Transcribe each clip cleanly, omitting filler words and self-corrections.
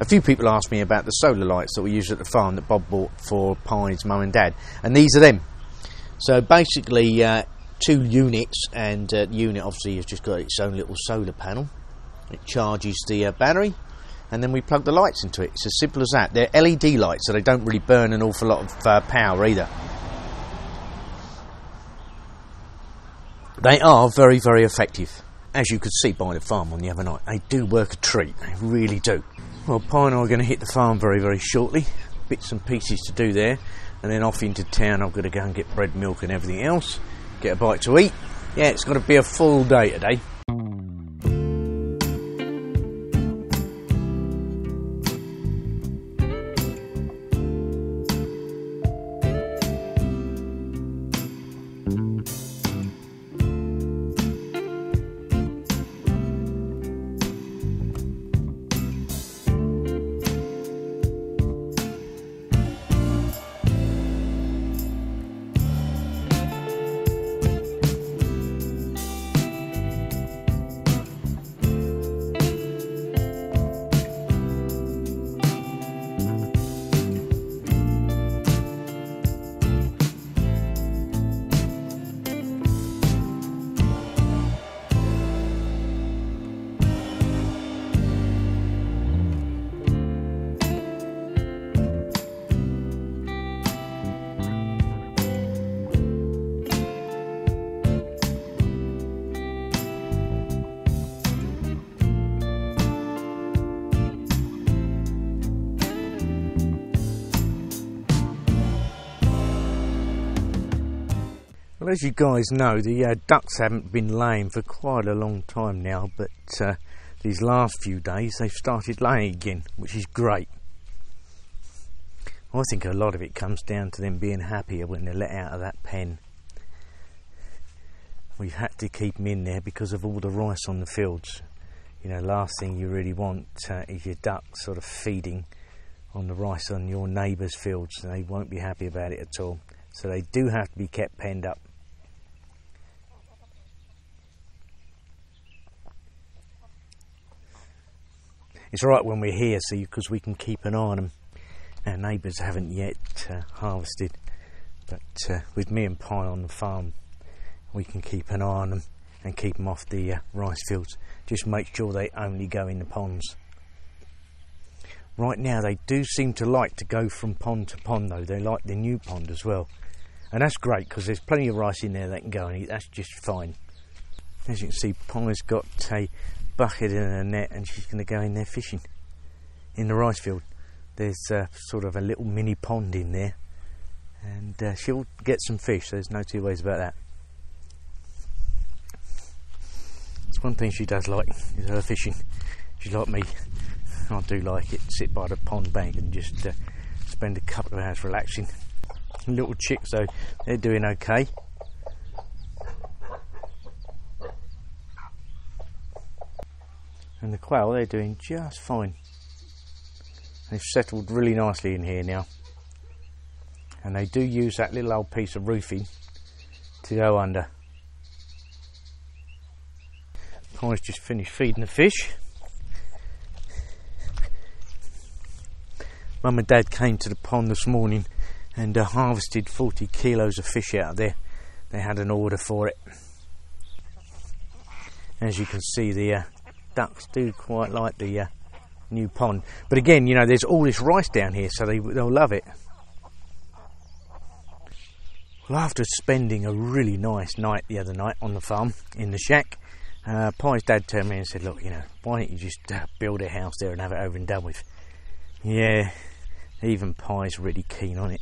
A few people asked me about the solar lights that we use at the farm that Bob bought for Pie's mum and dad, and these are them. So basically 2 units, and the unit obviously has just got its own little solar panel. It charges the battery, and then we plug the lights into it. It's as simple as that. They're LED lights, so they don't really burn an awful lot of power either. They are very, very effective. As you could see by the farm on the other night, they do work a treat, they really do. Well, Pie and I are going to hit the farm very, very shortly. Bits and pieces to do there, and then off into town. I've got to go and get bread, milk and everything else, get a bite to eat. Yeah, it's got to be a full day today. Well, as you guys know, the ducks haven't been laying for quite a long time now, but these last few days they've started laying again, which is great. I think a lot of it comes down to them being happier when they're let out of that pen. We've had to keep them in there because of all the rice on the fields. You know, last thing you really want is your ducks sort of feeding on the rice on your neighbour's fields. They won't be happy about it at all. So they do have to be kept penned up. It's right when we're here, see, because we can keep an eye on them. Our neighbours haven't yet harvested, but with me and Pie on the farm, we can keep an eye on them and keep them off the rice fields. Just make sure they only go in the ponds. Right now they do seem to like to go from pond to pond though. They like the new pond as well. And that's great because there's plenty of rice in there they can go and eat. That's just fine. As you can see, Pie's got a bucket and a net and she's going to go in there fishing in the rice field. There's sort of a little mini pond in there and she'll get some fish. There's no two ways about that. It's one thing she does like, is her fishing. She's like me. I do like it. Sit by the pond bank and just spend a couple of hours relaxing. Little chicks though, they're doing okay. And the quail, they're doing just fine. They've settled really nicely in here now. And they do use that little old piece of roofing to go under. Pie's just finished feeding the fish. Mum and Dad came to the pond this morning and harvested 40 kilos of fish out of there. They had an order for it. As you can see, the ducks do quite like the new pond. But again, you know, there's all this rice down here, so they'll love it. Well, after spending a really nice night the other night on the farm, in the shack, Pie's dad turned me and said, look, you know, why don't you just build a house there and have it over and done with? Yeah, even Pie's really keen on it.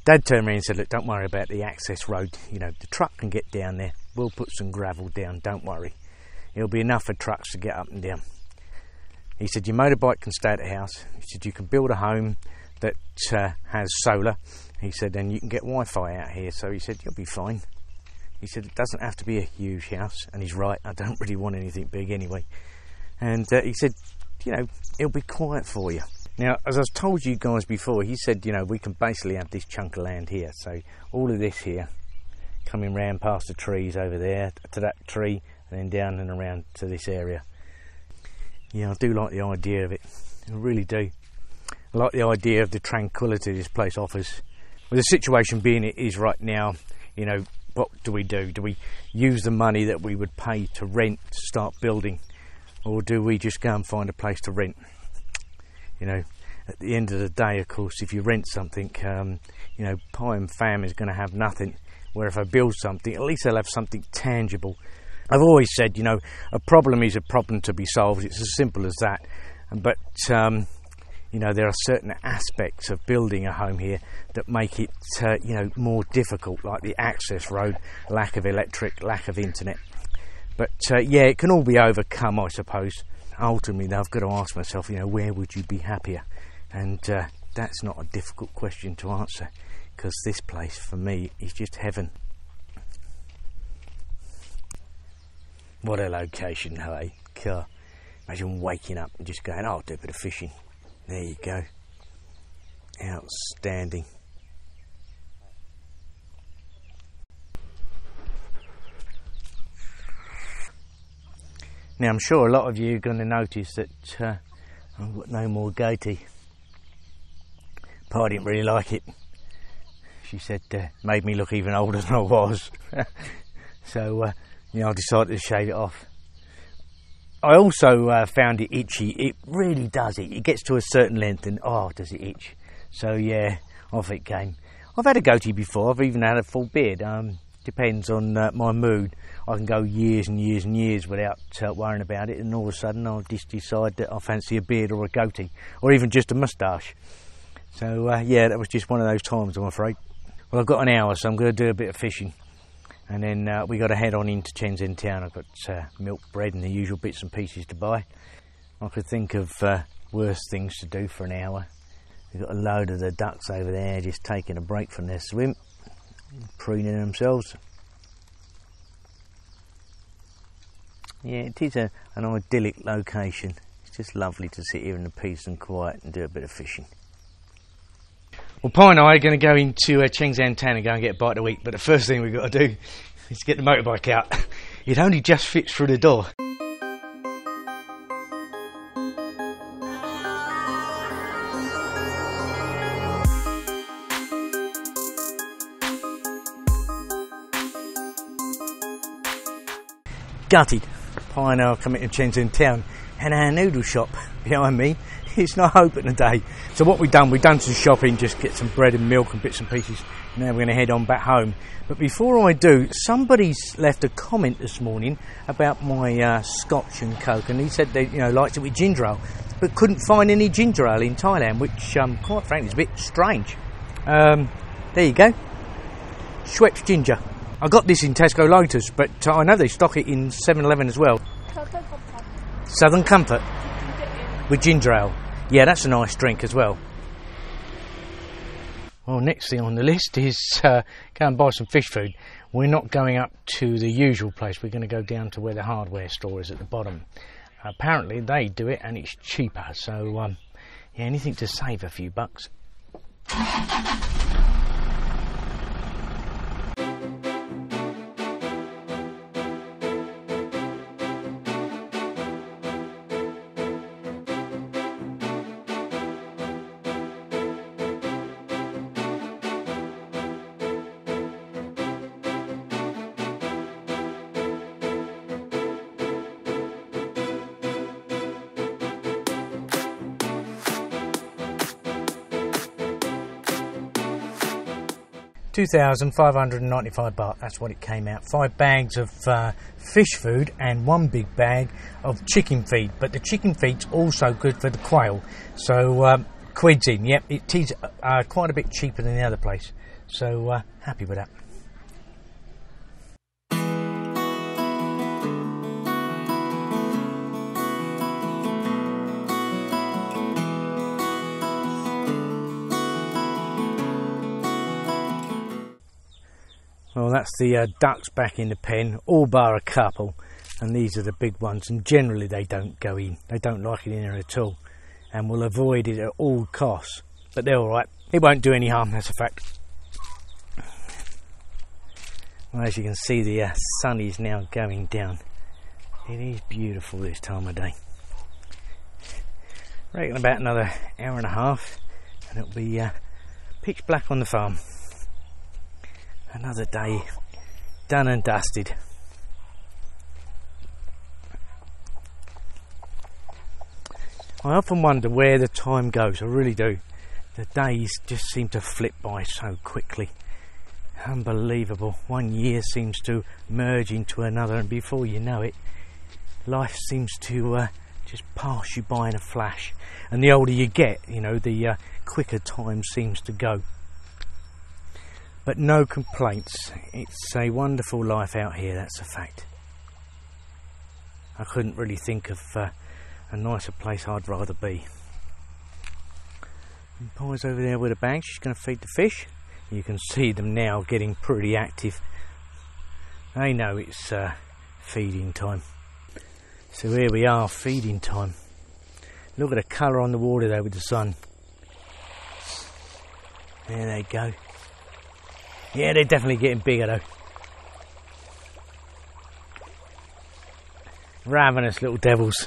Dad turned me and said, look, don't worry about the access road. You know, the truck can get down there. We'll put some gravel down, don't worry. It'll be enough for trucks to get up and down. He said, your motorbike can stay at the house. He said, you can build a home that has solar. He said, and you can get Wi-Fi out here. So he said, you'll be fine. He said, it doesn't have to be a huge house. And he's right, I don't really want anything big anyway. And he said, you know, it'll be quiet for you. Now, as I've told you guys before, he said, you know, we can basically have this chunk of land here. So all of this here, coming round past the trees over there, to that tree, and then down and around to this area. Yeah, I do like the idea of it. I really do. I like the idea of the tranquility this place offers. With the situation being it is right now, you know, what do we do? Do we use the money that we would pay to rent to start building? Or do we just go and find a place to rent? You know, at the end of the day, of course, if you rent something, you know, Pi and Fam is going to have nothing. Where if I build something, at least they'll have something tangible. I've always said, you know, a problem is a problem to be solved. It's as simple as that. But, you know, there are certain aspects of building a home here that make it, you know, more difficult, like the access road, lack of electric, lack of internet. But, yeah, it can all be overcome, I suppose. Ultimately, though, I've got to ask myself, you know, where would you be happier? And that's not a difficult question to answer, because this place, for me, is just heaven. What a location, hey? God, imagine waking up and just going, oh, I'll do a bit of fishing. There you go. Outstanding. Now, I'm sure a lot of you are going to notice that I've got no more goatee. Pi didn't really like it. She said made me look even older than I was. So, you know, I decided to shave it off. I also found it itchy. It really does it. It gets to a certain length and, oh, does it itch. So, yeah, off it came. I've had a goatee before. I've even had a full beard. Depends on my mood. I can go years and years and years without worrying about it, and all of a sudden I'll just decide that I fancy a beard or a goatee, or even just a moustache. So yeah, that was just one of those times, I'm afraid. Well, I've got an hour, so I'm going to do a bit of fishing, and then we got to head on into Shenzhen town. I've got milk, bread and the usual bits and pieces to buy. I could think of worse things to do for an hour. We've got a load of the ducks over there just taking a break from their swim, preening themselves. Yeah, it is an idyllic location. It's just lovely to sit here in the peace and quiet and do a bit of fishing. Well, Pi and I are going to go into Shenzhen town and go and get a bite to eat, but the first thing we've got to do is get the motorbike out. It only just fits through the door. Gutted. Pi and I are coming to Shenzhen town, and our noodle shop behind me is not open today. So what we've done some shopping, just get some bread and milk and bits and pieces. Now we're going to head on back home. But before I do, somebody's left a comment this morning about my Scotch and Coke, and he said they, you know, liked it with ginger ale, but couldn't find any ginger ale in Thailand, which quite frankly is a bit strange. There you go, Schweppes ginger. I got this in Tesco Lotus, but I know they stock it in 7-Eleven as well. Southern Comfort with ginger ale. Yeah, that's a nice drink as well. Well, next thing on the list is go and buy some fish food. We're not going up to the usual place. We're going to go down to where the hardware store is at the bottom. Apparently they do it and it's cheaper. So, yeah, anything to save a few bucks. 2,595 baht, that's what it came out. 5 bags of fish food and 1 big bag of chicken feed. But the chicken feed's also good for the quail. So quids in, yep, it is quite a bit cheaper than the other place. So happy with that. Well, that's the ducks back in the pen, all bar a couple, and these are the big ones, and generally they don't go in. They don't like it in there at all, and will avoid it at all costs. But they're alright, it won't do any harm, that's a fact. Well, as you can see, the sun is now going down. It is beautiful this time of day. I reckon about another hour and a half and it'll be pitch black on the farm. Another day done and dusted. I often wonder where the time goes, I really do. The days just seem to flip by so quickly. Unbelievable. One year seems to merge into another, and before you know it, life seems to just pass you by in a flash. And the older you get, you know, the quicker time seems to go. But no complaints. It's a wonderful life out here, that's a fact. I couldn't really think of a nicer place I'd rather be. And Pi's over there with a bag, she's going to feed the fish. You can see them now getting pretty active. They know it's feeding time. So here we are, feeding time. Look at the colour on the water there with the sun. There they go. Yeah, they're definitely getting bigger though. Ravenous little devils.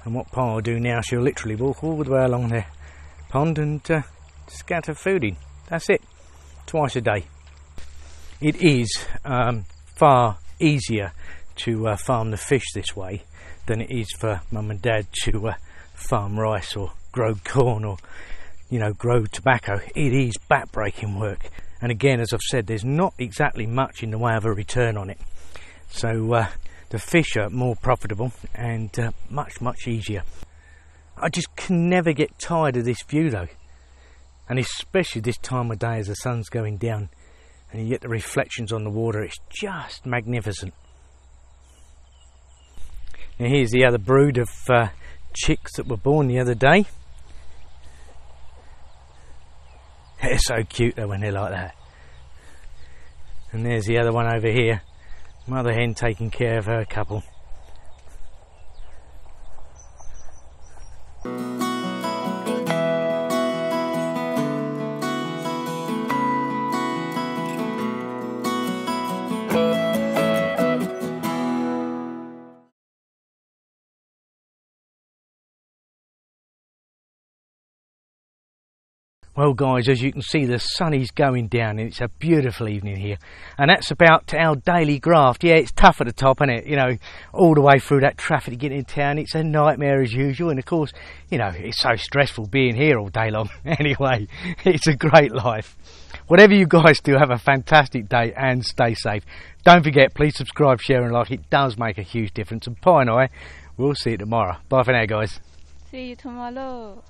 And what Pa will do now, she'll literally walk all the way along the pond and scatter food in. That's it. Twice a day. It is far easier to farm the fish this way than it is for Mum and Dad to farm rice or grow corn or, you know, grow tobacco. It is back-breaking work. And again, as I've said, there's not exactly much in the way of a return on it. So the fish are more profitable and much easier. I just can never get tired of this view though, and especially this time of day as the sun's going down and you get the reflections on the water. It's just magnificent. Now here's the other brood of chicks that were born the other day. They're so cute though when they're like that. And there's the other one over here. Mother hen taking care of her couple. Well guys, as you can see, the sun is going down and it's a beautiful evening here. And that's about our daily graft. Yeah, it's tough at the top, isn't it? You know, all the way through that traffic to get in town, it's a nightmare as usual. And of course, you know, it's so stressful being here all day long. Anyway, it's a great life. Whatever you guys do, have a fantastic day and stay safe. Don't forget, please subscribe, share and like. It does make a huge difference. And Pi and I will see you tomorrow. Bye for now, guys. See you tomorrow.